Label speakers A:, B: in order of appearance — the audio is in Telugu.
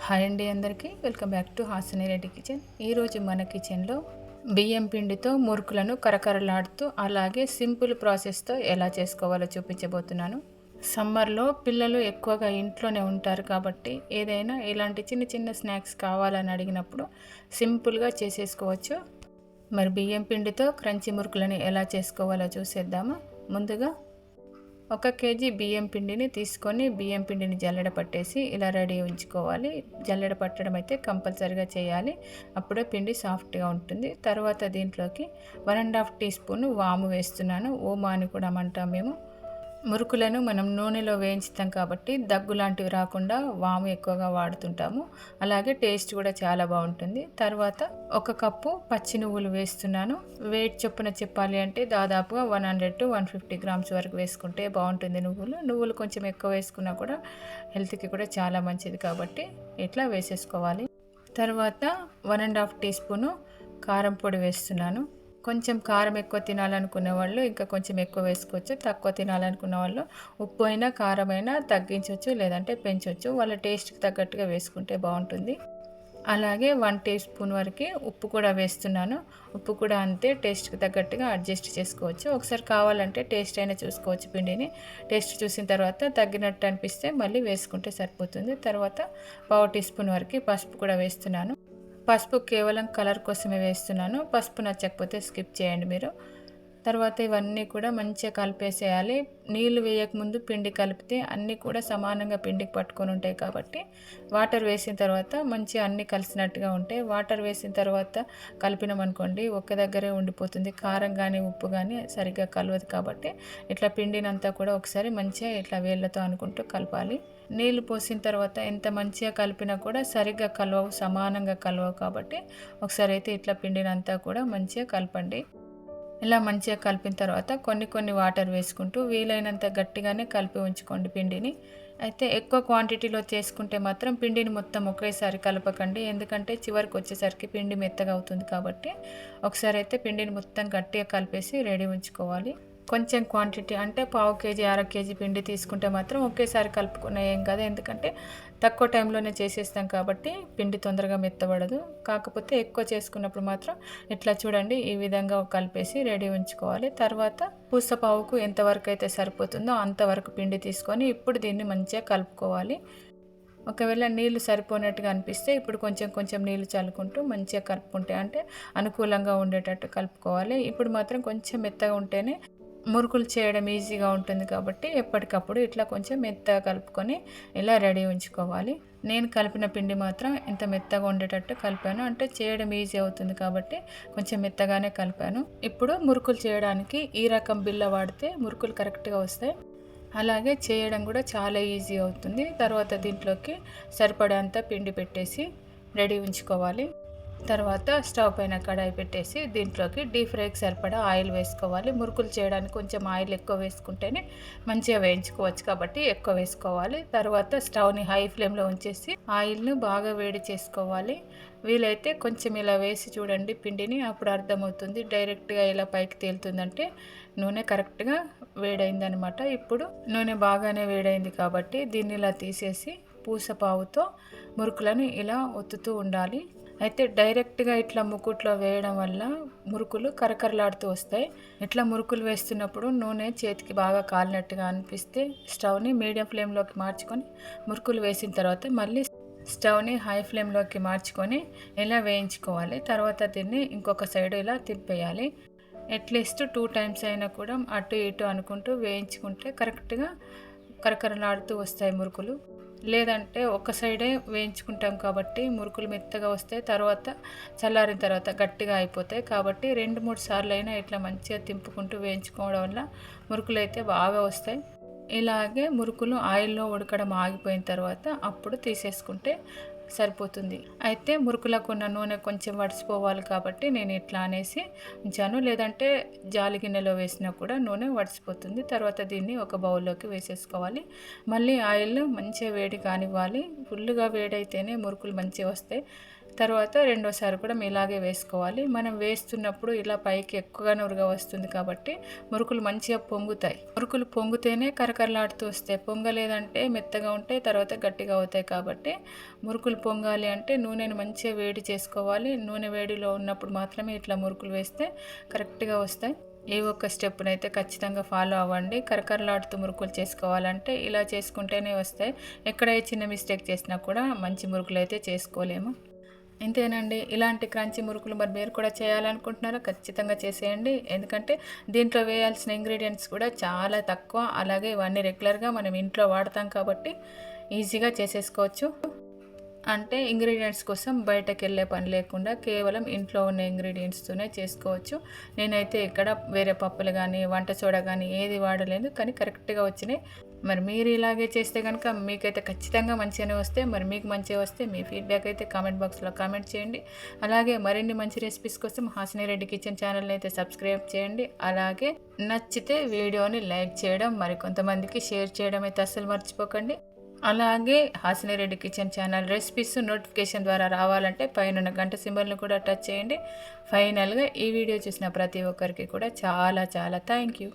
A: హాయ్ అండి అందరికీ welcome back to Hasini Reddy kitchen. ఈరోజు మన కిచెన్లో బియ్యం పిండితో మురుకులను కరకరలాడుతూ అలాగే సింపుల్ ప్రాసెస్తో ఎలా చేసుకోవాలో చూపించబోతున్నాను. సమ్మర్లో పిల్లలు ఎక్కువగా ఇంట్లోనే ఉంటారు కాబట్టి ఏదైనా ఇలాంటి చిన్న చిన్న స్నాక్స్ కావాలని అడిగినప్పుడు సింపుల్గా చేసేసుకోవచ్చు. మరి బియ్యం పిండితో క్రంచీ మురుకులను ఎలా చేసుకోవాలో చూసేద్దామా. ముందుగా 1 కేజీ బియ్యం పిండిని తీసుకొని బియ్యం పిండిని జల్లెడ పట్టేసి ఇలా రెడీ ఉంచుకోవాలి. జల్లెడ పట్టడం అయితే కంపల్సరీగా చేయాలి, అప్పుడే పిండి సాఫ్ట్గా ఉంటుంది. తర్వాత దీంట్లోకి 1.5 టీ స్పూన్ వాము వేస్తున్నాను. ఓమా అని కూడా అంటాం మేము. మురుకులను మనం నూనెలో వేయించుతాం కాబట్టి దగ్గు లాంటివి రాకుండా వాము ఎక్కువగా వాడుతుంటాము. అలాగే టేస్ట్ కూడా చాలా బాగుంటుంది. తర్వాత 1 కప్పు పచ్చి నువ్వులు వేస్తున్నాను. వెయిట్ చొప్పున చెప్పాలి అంటే దాదాపుగా 100 to 150 గ్రామ్స్ వరకు వేసుకుంటే బాగుంటుంది. నువ్వులు కొంచెం ఎక్కువ వేసుకున్నా కూడా హెల్త్కి కూడా చాలా మంచిది కాబట్టి ఇట్లా వేసేసుకోవాలి. తర్వాత 1.5 టీ స్పూను కారం పొడి వేస్తున్నాను. కొంచెం కారం ఎక్కువ తినాలనుకునే వాళ్ళు ఇంకా కొంచెం ఎక్కువ వేసుకోవచ్చు. తక్కువ తినాలనుకున్న వాళ్ళు ఉప్పు అయినా కారం అయినా తగ్గించవచ్చు లేదంటే పెంచవచ్చు. వాళ్ళ టేస్ట్కి తగ్గట్టుగా వేసుకుంటే బాగుంటుంది. అలాగే 1 టీ స్పూన్ వరకు ఉప్పు కూడా వేస్తున్నాను. ఉప్పు కూడా అంతే టేస్ట్కి తగ్గట్టుగా అడ్జస్ట్ చేసుకోవచ్చు. ఒకసారి కావాలంటే టేస్ట్ అయినా చూసుకోవచ్చు. పిండిని టేస్ట్ చూసిన తర్వాత తగ్గినట్టు అనిపిస్తే మళ్ళీ వేసుకుంటే సరిపోతుంది. తర్వాత 1/2 టీ స్పూన్ వరకు పసుపు కూడా వేస్తున్నాను. పసుపు కేవలం కలర్ కోసమే వేస్తున్నాను. పసుపు నచ్చకపోతే స్కిప్ చేయండి మీరు. తర్వాత ఇవన్నీ కూడా మంచిగా కలిపేసేయాలి. నీళ్లు వేయకముందు పిండి కలిపితే అన్నీ కూడా సమానంగా పిండికి పట్టుకొని ఉంటాయి కాబట్టి వాటర్ వేసిన తర్వాత మంచిగా అన్నీ కలిసినట్టుగా ఉంటాయి. వాటర్ వేసిన తర్వాత కలిపినామనుకోండి ఒక్క దగ్గరే ఉండిపోతుంది. కారం కానీ ఉప్పు కానీ సరిగ్గా కలవదు కాబట్టి ఇట్లా పిండినంతా కూడా ఒకసారి మంచిగా ఇట్లా వేళ్ళతో అనుకుంటూ కలపాలి. నీళ్లు పోసిన తర్వాత ఎంత మంచిగా కలిపినా కూడా సరిగ్గా కలవవు, సమానంగా కలవవు కాబట్టి ఒకసారి అయితే ఇట్లా పిండినంతా కూడా మంచిగా కలపండి. ఇలా మంచిగా కలిపిన తర్వాత కొన్ని వాటర్ వేసుకుంటూ వీలైనంత గట్టిగానే కలిపి ఉంచుకోండి పిండిని. అయితే ఎక్కువ క్వాంటిటీలో చేసుకుంటే మాత్రం పిండిని మొత్తం ఒకేసారి కలపకండి, ఎందుకంటే చివరికి వచ్చేసరికి పిండి మెత్తగా అవుతుంది కాబట్టి ఒకసారి అయితే పిండిని మొత్తం గట్టిగా కలిపేసి రెడీ ఉంచుకోవాలి. కొంచెం క్వాంటిటీ అంటే 1/2 కేజీ 1/2 కేజీ పిండి తీసుకుంటే మాత్రం ఒకేసారి కలుపుకున్న ఏం కాదు, ఎందుకంటే తక్కువ టైంలోనే చేసేస్తాం కాబట్టి పిండి తొందరగా మెత్తబడదు. కాకపోతే ఎక్కువ చేసుకున్నప్పుడు మాత్రం ఇట్లా చూడండి ఈ విధంగా కలిపేసి రెడీ ఉంచుకోవాలి. తర్వాత పూసపావుకు ఎంతవరకు అయితే సరిపోతుందో అంతవరకు పిండి తీసుకొని ఇప్పుడు దీన్ని మంచిగా కలుపుకోవాలి. ఒకవేళ నీళ్లు సరిపోయినట్టుగా అనిపిస్తే ఇప్పుడు కొంచెం నీళ్లు చల్లుకుంటూ మంచిగా కలుపుకుంటే అంటే అనుకూలంగా ఉండేటట్టు కలుపుకోవాలి. ఇప్పుడు మాత్రం కొంచెం మెత్తగా ఉంటేనే మురుకులు చేయడం ఈజీగా ఉంటుంది కాబట్టి ఎప్పటికప్పుడు ఇట్లా కొంచెం మెత్తగా కలుపుకొని ఇలా రెడీ ఉంచుకోవాలి. నేను కలిపిన పిండి మాత్రం ఇంత మెత్తగా ఉండేటట్టు కలిపాను, అంటే చేయడం ఈజీ అవుతుంది కాబట్టి కొంచెం మెత్తగానే కలిపాను. ఇప్పుడు మురుకులు చేయడానికి ఈ రకం బిళ్ళ వాడితే మురుకులు కరెక్ట్గా వస్తాయి, అలాగే చేయడం కూడా చాలా ఈజీ అవుతుంది. తర్వాత దీంట్లోకి సరిపడేంత పిండి పెట్టేసి రెడీ ఉంచుకోవాలి. తర్వాత స్టవ్ పైన కడాయి పెట్టేసి దీంట్లోకి డీప్ ఫ్రైకి సరిపడా ఆయిల్ వేసుకోవాలి. మురుకులు చేయడానికి కొంచెం ఆయిల్ ఎక్కువ వేసుకుంటేనే మంచిగా వేయించుకోవచ్చు కాబట్టి ఎక్కువ వేసుకోవాలి. తర్వాత స్టవ్ని హై ఫ్లేమ్లో ఉంచేసి ఆయిల్ను బాగా వేడి చేసుకోవాలి. వీలైతే కొంచెం ఇలా వేసి చూడండి పిండిని, అప్పుడు అర్థమవుతుంది. డైరెక్ట్గా ఇలా పైకి తేలుతుందంటే నూనె కరెక్ట్గా వేడైందనమాట. ఇప్పుడు నూనె బాగానే వేడైంది కాబట్టి దీన్ని ఇలా తీసేసి పూసపావుతో మురుకులను ఇలా ఒత్తుతూ ఉండాలి. అయితే డైరెక్ట్గా ఇట్లా ముకుట్లో వేయడం వల్ల మురుకులు కరకరలాడుతూ వస్తాయి. ఇట్లా మురుకులు వేస్తున్నప్పుడు నూనె చేతికి బాగా కాలినట్టుగా అనిపిస్తే స్టవ్ని మీడియం ఫ్లేమ్లోకి మార్చుకొని మురుకులు వేసిన తర్వాత మళ్ళీ స్టవ్ని హై ఫ్లేమ్లోకి మార్చుకొని ఇలా వేయించుకోవాలి. తర్వాత దీన్ని ఇంకొక సైడ్ ఇలా తిప్పేయాలి. అట్లీస్ట్ 2 టైమ్స్ అయినా కూడా అటు ఇటు అనుకుంటూ వేయించుకుంటే కరెక్ట్గా కరకరలాడుతూ వస్తాయి మురుకులు. లేదంటే ఒక సైడే వేయించుకుంటాం కాబట్టి మురుకులు మెత్తగా వస్తాయి, తర్వాత చల్లారిన తర్వాత గట్టిగా అయిపోతాయి. కాబట్టి 2-3 సార్లు అయినా ఇట్లా మంచిగా తింపుకుంటూ వేయించుకోవడం వల్ల మురుకులు అయితే బాగా వస్తాయి. ఇలాగే మురుకులు ఆయిల్లో ఉడకడం ఆగిపోయిన తర్వాత అప్పుడు తీసేసుకుంటే సరిపోతుంది. అయితే మురుకులకు ఉన్న నూనె కొంచెం వడిసిపోవాలి కాబట్టి నేను ఇట్లా అనేసి ఉంచాను, లేదంటే జాలి గిన్నెలో వేసినా కూడా నూనె వడిసిపోతుంది. తర్వాత దీన్ని ఒక బౌల్లోకి వేసేసుకోవాలి. మళ్ళీ ఆయిల్ మంచిగా వేడి కానివ్వాలి. ఫుల్గా వేడైతేనే మురుకులు మంచిగా వస్తాయి. తర్వాత రెండోసారి కూడా ఇలాగే వేసుకోవాలి. మనం వేస్తున్నప్పుడు ఇలా పైకి ఎక్కువగా నురగ వస్తుంది కాబట్టి మురుకులు మంచిగా పొంగుతాయి. మురుకులు పొంగితేనే కరకరలాడుతూ వస్తాయి. పొంగలేదంటే మెత్తగా ఉంటాయి, తర్వాత గట్టిగా అవుతాయి. కాబట్టి మురుకులు పొంగాలి అంటే నూనెను మంచిగా వేడి చేసుకోవాలి. నూనె వేడిలో ఉన్నప్పుడు మాత్రమే ఇట్లా మురుకులు వేస్తే కరెక్ట్గా వస్తాయి. ఈ ఒక్క స్టెప్నైతే ఖచ్చితంగా ఫాలో అవ్వండి. కరకరలాడుతూ మురుకులు చేసుకోవాలంటే ఇలా చేసుకుంటేనే వస్తాయి. ఎక్కడ చిన్న మిస్టేక్ చేసినా కూడా మంచి మురుకులు అయితే చేసుకోలేము. ఇంతేనండి. ఇలాంటి క్రంచీ మురుకులు మరి మీరు కూడా చేయాలనుకుంటున్నారా? ఖచ్చితంగా చేసేయండి. ఎందుకంటే దీంట్లో వేయాల్సిన ఇంగ్రీడియంట్స్ కూడా చాలా తక్కువ. అలాగే ఇవన్నీ రెగ్యులర్గా మనం ఇంట్లో వాడతాం కాబట్టి ఈజీగా చేసేసుకోవచ్చు. అంటే ఇంగ్రీడియంట్స్ కోసం బయటకు వెళ్ళే పని లేకుండా కేవలం ఇంట్లో ఉన్న ఇంగ్రీడియంట్స్తోనే చేసుకోవచ్చు. నేనైతే ఇక్కడ వేరే పప్పులు కానీ వంట సోడా కానీ ఏది వాడలేదు, కానీ కరెక్ట్గా వచ్చినాయి. మరి మీరు ఇలాగే చేస్తే కనుక మీకైతే ఖచ్చితంగా మంచిగానే వస్తే, మరి మీకు మంచిగా వస్తే మీ ఫీడ్బ్యాక్ అయితే కామెంట్ బాక్స్లో కామెంట్ చేయండి. అలాగే మరిన్ని మంచి రెసిపీస్ కోసం హాసిని రెడ్డి కిచెన్ ఛానల్ని అయితే సబ్స్క్రైబ్ చేయండి. అలాగే నచ్చితే వీడియోని లైక్ చేయడం, మరి కొంతమందికి షేర్ చేయడం అయితే అస్సలు మర్చిపోకండి. అలాగే Hasini Reddy kitchen channel recipes notification ద్వారా రావాలంటే పైన గంట సింబల్ని కూడా టచ్ చేయండి. ఫైనల్గా ఈ వీడియో చూసిన ప్రతి ఒక్కరికి కూడా చాలా చాలా థ్యాంక్ యూ.